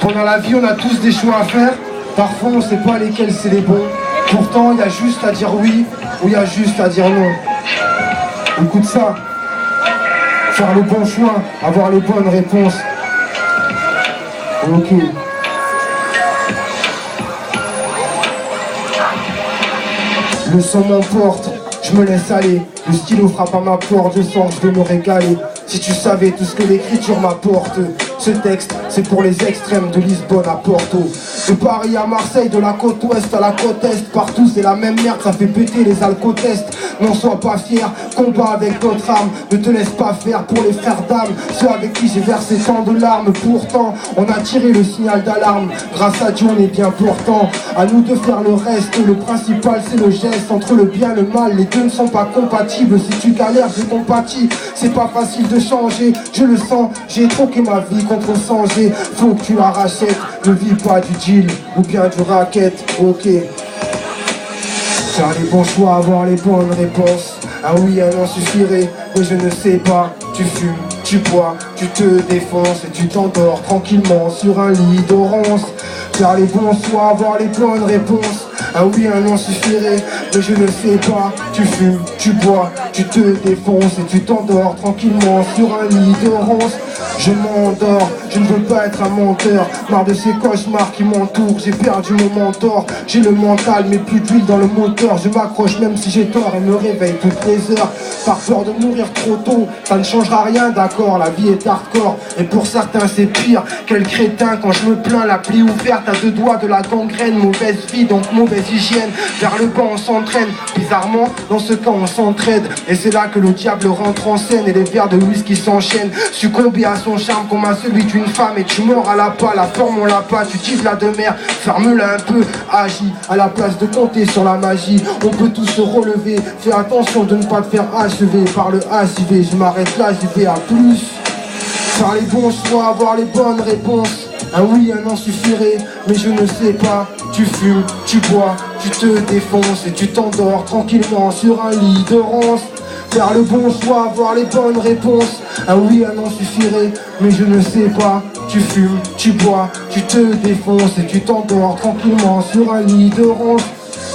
Pendant la vie, on a tous des choix à faire. Parfois, on sait pas lesquels c'est les bons. Pourtant, il y a juste à dire oui ou il y a juste à dire non. Écoute ça. Faire le bon choix, avoir les bonnes réponses. Ok. Le son m'emporte, je me laisse aller. Le stylo frappe à ma porte, je sens que je vais me régaler. Si tu savais tout ce que l'écriture m'apporte. Ce texte, c'est pour les extrêmes de Lisbonne à Porto. De Paris à Marseille, de la côte ouest à la côte est. Partout c'est la même merde, ça fait péter les alcotestes. N'en sois pas fier, combat avec notre âme. Ne te laisse pas faire pour les frères d'âme. Ceux avec qui j'ai versé tant de larmes. Pourtant, on a tiré le signal d'alarme. Grâce à Dieu on est bien portant. À nous de faire le reste, le principal c'est le geste. Entre le bien et le mal, les deux ne sont pas compatibles. Si tu galères, je compatis. C'est pas facile de changer, je le sens. J'ai troqué ma vie contre changer. Faut que tu la rachètes, ne vis pas du deal ou bien du racket. Ok. Faire les bons choix, avoir les bonnes réponses. Ah oui, un an suffirait, mais je ne sais pas. Tu fumes, tu bois, tu te défonces et tu t'endors tranquillement sur un lit d'orange. Faire les bons choix, avoir les bonnes réponses. Ah oui, un an suffirait, mais je ne sais pas. Tu fumes, tu bois, tu te défonces et tu t'endors tranquillement sur un lit d'orange. Je m'endors, je ne veux pas être un menteur. Marre de ces cauchemars qui m'entourent. J'ai perdu mon mentor, j'ai le mental mais plus d'huile dans le moteur. Je m'accroche même si j'ai tort et me réveille toutes les heures. Par peur de mourir trop tôt, ça ne changera rien, d'accord. La vie est hardcore et pour certains c'est pire. Quel crétin quand je me plains, la plaie ouverte à deux doigts de la gangrène. Mauvaise vie donc mauvaise hygiène. Vers le bas on s'entraîne, bizarrement dans ce cas on s'entraide. Et c'est là que le diable rentre en scène et les verres de whisky s'enchaînent. Succomber à son charme comme à celui d'une femme. Et tu mords à la pas, la forme on l'a pas. Tu tises la demeure, ferme-la un peu. Agis à la place de compter sur la magie. On peut tous se relever. Fais attention de ne pas te faire achever par le HIV. Je m'arrête là, j'y vais à plus. Faire les bons choix, avoir les bonnes réponses. Ah oui, un an suffirait, mais je ne sais pas. Tu fumes, tu bois, tu te défonces et tu t'endors tranquillement sur un lit de ronces. Faire le bon choix, avoir les bonnes réponses. Ah oui, un an suffirait, mais je ne sais pas. Tu fumes, tu bois, tu te défonces et tu t'endors tranquillement sur un lit de ronces.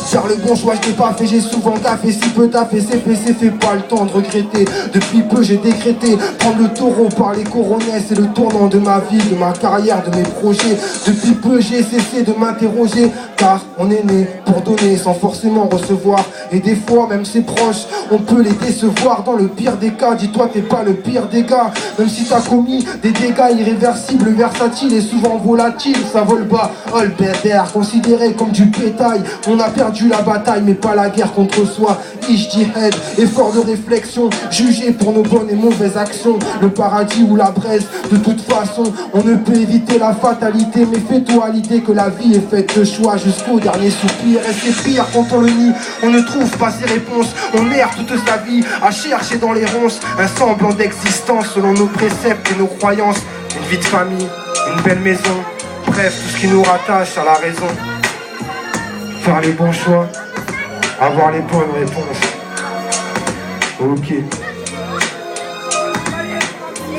Faire le bon choix, je n'ai pas fait, j'ai souvent taffé. Si peu taffé, c'est fait, pas le temps de regretter. Depuis peu j'ai décrété prendre le taureau par les coronets. C'est le tournant de ma vie, de ma carrière, de mes projets. Depuis peu j'ai cessé de m'interroger, car on est né pour donner sans forcément recevoir. Et des fois même ses proches, on peut les décevoir. Dans le pire des cas, dis-toi t'es pas le pire des gars. Même si t'as commis des dégâts irréversibles, versatiles et souvent volatiles. Ça vole bas, oh le BDR, considéré comme du bétail. On a perdu la bataille mais pas la guerre contre soi. Ijtihad, effort de réflexion, jugé pour nos bonnes et mauvaises actions. Le paradis ou la braise, de toute façon on ne peut éviter la fatalité. Mais fais-toi à l'idée que la vie est faite de choix jusqu'au dernier soupir. Et c'est pire quand on le nie, on ne trouve pas ses réponses. On erre toute sa vie à chercher dans les ronces un semblant d'existence selon nos préceptes et nos croyances. Une vie de famille, une belle maison, bref tout ce qui nous rattache à la raison. Faire les bons choix, avoir les bonnes réponses. Ok.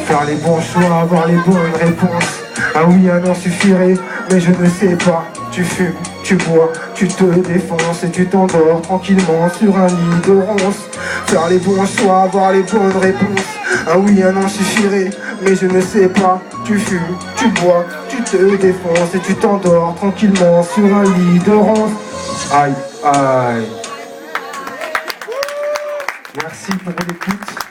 Faire les bons choix, avoir les bonnes réponses. Ah oui, un an suffirait, mais je ne sais pas. Tu fumes, tu bois, tu te défonces et tu t'endors tranquillement sur un lit de ronces. Faire les bons choix, avoir les bonnes réponses. Ah oui, un an suffirait, mais je ne sais pas. Tu fumes, tu bois, tu te défonces et tu t'endors tranquillement sur un lit de ronces. Aïe, aïe. Merci pour l'écoute.